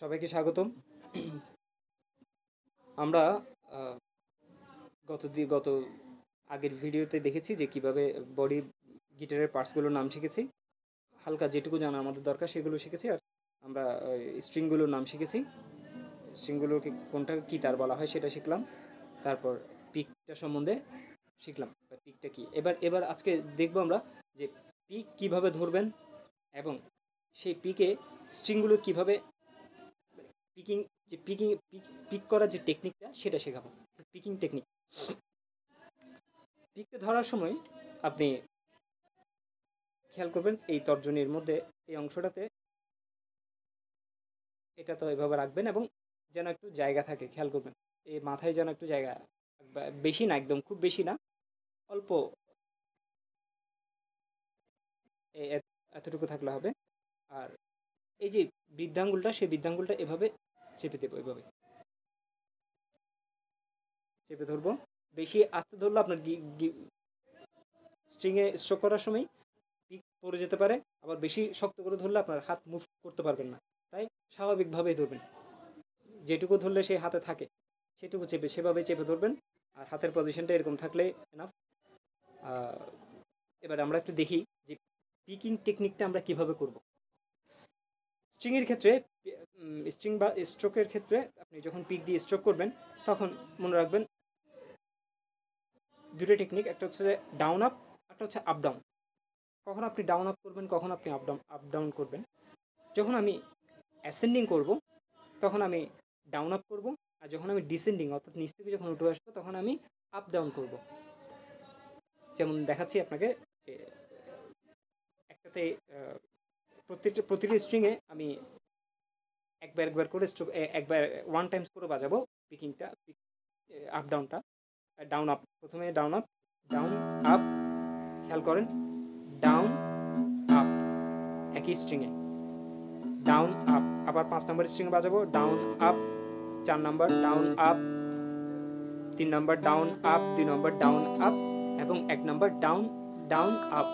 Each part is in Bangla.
সবাইকে স্বাগতম। আমরা আহ, গত আগের ভিডিওতে দেখেছি যে কিভাবে বডি গিটারের পার্টসগুলোর নাম শিখেছি। হালকা যেটুকু জানা আমাদের দরকার সেগুলো শিখেছি। আর আমরা স্ট্রিংগুলোর নাম শিখেছি। স্ট্রিংগুলোকে কোনটা কি তার বলা হয় সেটা শিখলাম। তারপর পিকটা সম্বন্ধে শিখলাম, পিকটা কি। এবার এবার আজকে দেখবো আমরা যে পিক কিভাবে ধরবেন এবং সেই পিকে স্ট্রিংগুলো কিভাবে পিকিং, যে পিকিং পিক করার যে টেকনিকটা সেটা শেখাবো। Peking technique. পিককে ধরার সময় আপনি খেয়াল করবেন এই তর্জনীর মধ্যে এই অংশটাতে এটা তো এভাবে রাখবেন এবং যেন একটু জায়গা থাকে, খেয়াল করবেন এই মাথায় যেন একটু জায়গা, বেশি না, একদম খুব বেশি না, অল্প, এতটুকু থাকলে হবে। আর এই যে বৃদ্ধাঙ্গুলটা, সেই বৃদ্ধাঙ্গুলটা এভাবে চেপে দেবো, এভাবে চেপে ধরবো। বেশি আস্তে ধরলে আপনার স্ট্রিংয়ে স্ট্রোক করার সময় পিক পড়ে যেতে পারে। আবার বেশি শক্ত করে ধরলে আপনার হাত মুভ করতে পারবেন না। তাই স্বাভাবিকভাবেই ধরবেন, যেটুকু ধরলে সেই হাতে থাকে সেটুকু চেপে সেভাবে চেপে ধরবেন। আর হাতের পজিশনটা এরকম থাকলে এনাফ। এবার আমরা একটু দেখি যে পিকিং টেকনিকটা আমরা কিভাবে করব। স্ট্রিংয়ের ক্ষেত্রে, স্ট্রিং বা স্ট্রোকের ক্ষেত্রে আপনি যখন পিক দিয়ে স্ট্রোক করবেন তখন মনে রাখবেন দুটো টেকনিক, একটা হচ্ছে ডাউন আপ, একটা হচ্ছে আপ ডাউন। কখন আপনি ডাউন আপ করবেন, কখন আপনি আপ ডাউন করবেন। যখন আমি অ্যাসেন্ডিং করব তখন আমি ডাউন আপ করব, আর যখন আমি ডিসেন্ডিং অর্থাৎ নিচ থেকে যখন উঠে আসবো তখন আমি আপ ডাউন করব। যেমন দেখাচ্ছি আপনাকে, একটাতে প্রতিটি স্ট্রিংয়ে আমি একবার একবার করে স্ট্রোক, একবার ওয়ান টাইমস করে বাজাবো পিকিংটা, আপ ডাউনটা। ডাউন আপ, প্রথমে ডাউন আপ, ডাউন আপ, খেয়াল করেন, ডাউন আপ, একই স্ট্রিংয়ে ডাউন আপ। আবার 5 নম্বর স্ট্রিং বাজাবো, ডাউন আপ 4 নম্বর, ডাউন আপ 3 নম্বর, ডাউন আপ 2 নম্বর, ডাউন আপ এবং 1 নম্বর, ডাউন ডাউন আপ।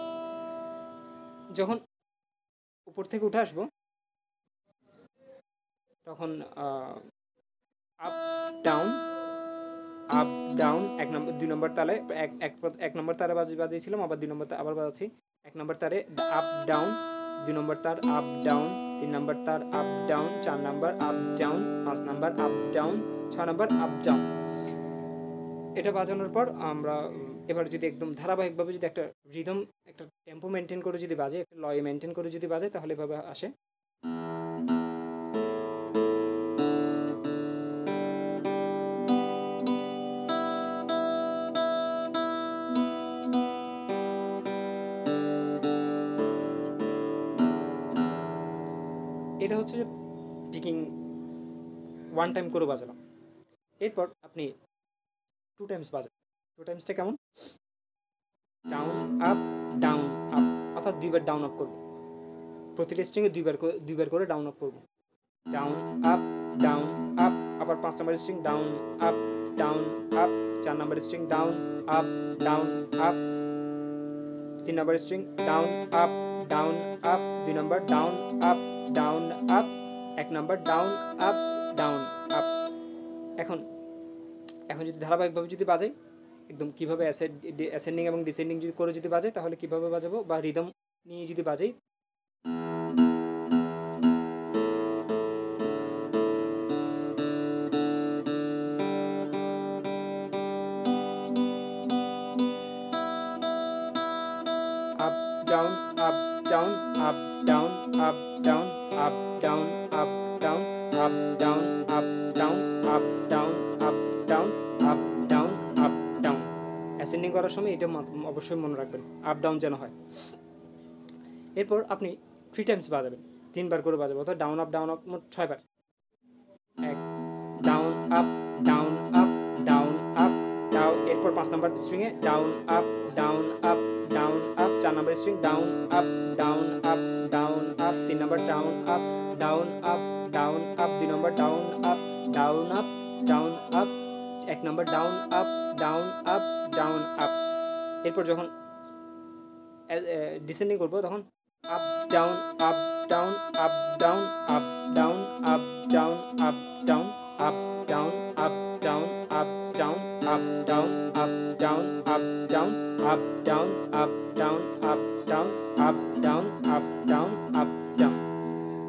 যখন উপর থেকে উঠে আসবো তখন আপ ডাউন, আপ ডাউন, 1 নম্বর 2 নম্বর তালে, এক নম্বর তারে বাজিয়েছিলাম, আবার 2 নম্বর আবার বাজাচ্ছি। 1 নম্বর তারে আপ ডাউন, 2 নম্বর তার আপ ডাউন, 3 নম্বর তার আপ ডাউন, 4 নম্বর আপ ডাউন, 5 নম্বর আপ ডাউন, 6 নম্বর আপ ডাউন। এটা বাজানোর পর আমরা এবার যদি একদম ধারাবাহিকভাবে যদি একটা রিদম, একটা টেম্পো মেনটেন করে যদি বাজে, একটা লয় মেনটেন করে যদি বাজে তাহলে এভাবে আসে। এটা হচ্ছে যে পিকিং ওয়ান টাইম করে বাজালাম। এরপর আপনি 2 টাইমস বাজাবেন। 2 টাইমসটা কেমন? ডাউন আপ, ডাউন আপ, অর্থাৎ 2 বার ডাউন আপ করব। প্রতিটা স্ট্রিংয়ে 2 বার করে ডাউন আপ করব। Down up, down up. আবার 5 নম্বর string down up, down up. 4 নম্বর string down up, down up. 3 নম্বর string down up, down up. 2 নম্বর ডাউন আপ, ডাউন আপ। 1 নম্বর ডাউন আপ, ডাউন আপ। এখন এখন যদি ধারাবাহিকভাবে যদি বাজাই, একদম কীভাবে অ্যাসেন্ডিং এবং ডিসেন্ডিং যদি করে যদি বাজাই তাহলে কীভাবে বাজাবো, বা রিদম নিয়ে যদি বাজাই, up down, up down, up down, up down, up down, up down, up down, up down, up down, up down, up down, up down. Ascending করার সময় এটা অবশ্যই মনে রাখবেন, আপ ডাউন যেন হয়। এরপর আপনি 3 টাইমস বাজাবেন, 3 বার করে বাজাবো, অর্থাৎ ডাউন আপ মোট 6 বার। এক, down up, down up, down up, down. এরপর 5 নম্বর স্ট্রিংয়ে down up, down up, down up. 4 নম্বর string down up, down up, down up. 3 নম্বর down up, down up, down up. 2 নম্বর down up, down up, down up. 1 নম্বর down up, down up, down up. এরপর যখন ডিসেন্ডিং করবো তখন up down, up down, up down, up down, up down,